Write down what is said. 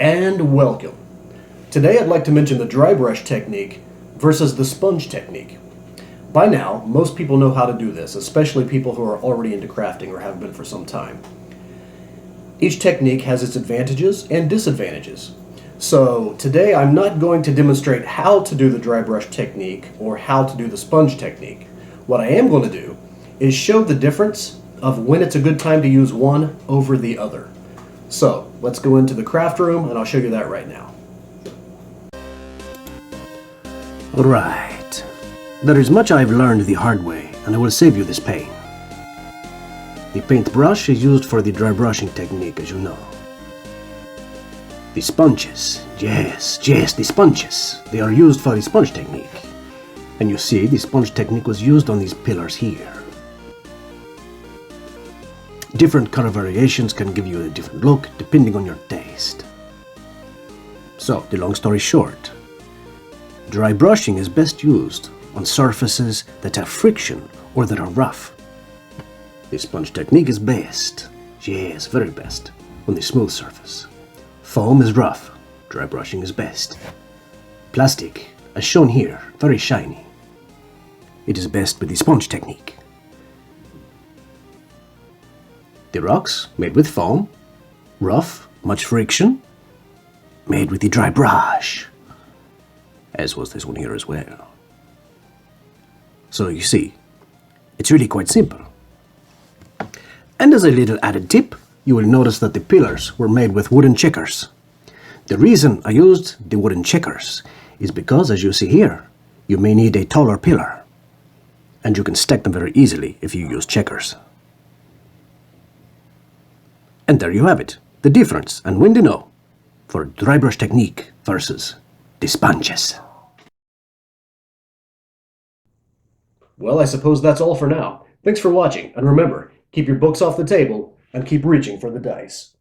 And welcome. Today I'd like to mention the dry brush technique versus the sponge technique. By now, most people know how to do this, especially people who are already into crafting or have been for some time. Each technique has its advantages and disadvantages. So today I'm not going to demonstrate how to do the dry brush technique or how to do the sponge technique. What I am going to do is show the difference of when it's a good time to use one over the other. So let's go into the craft room and I'll show you that right now. Alright, there is much I've learned the hard way, and I will save you this pain. The paintbrush is used for the dry brushing technique, as you know. The sponges, yes, the sponges. They are used for the sponge technique. And you see, the sponge technique was used on these pillars here. Different color variations can give you a different look depending on your taste. So, the long story short, dry brushing is best used on surfaces that have friction or that are rough. The sponge technique is best, yes, very best, on the smooth surface. Foam is rough, dry brushing is best. Plastic, as shown here, very shiny. It is best with the sponge technique. The rocks, made with foam, rough, much friction, made with the dry brush. As was this one here as well. So you see, it's really quite simple. And as a little added tip, you will notice that the pillars were made with wooden checkers. The reason I used the wooden checkers is because, as you see here, you may need a taller pillar. And you can stack them very easily if you use checkers. And there you have it, the difference and when to know for dry brush technique versus the sponges. Well, I suppose that's all for now. Thanks for watching, and remember, keep your books off the table and keep reaching for the dice.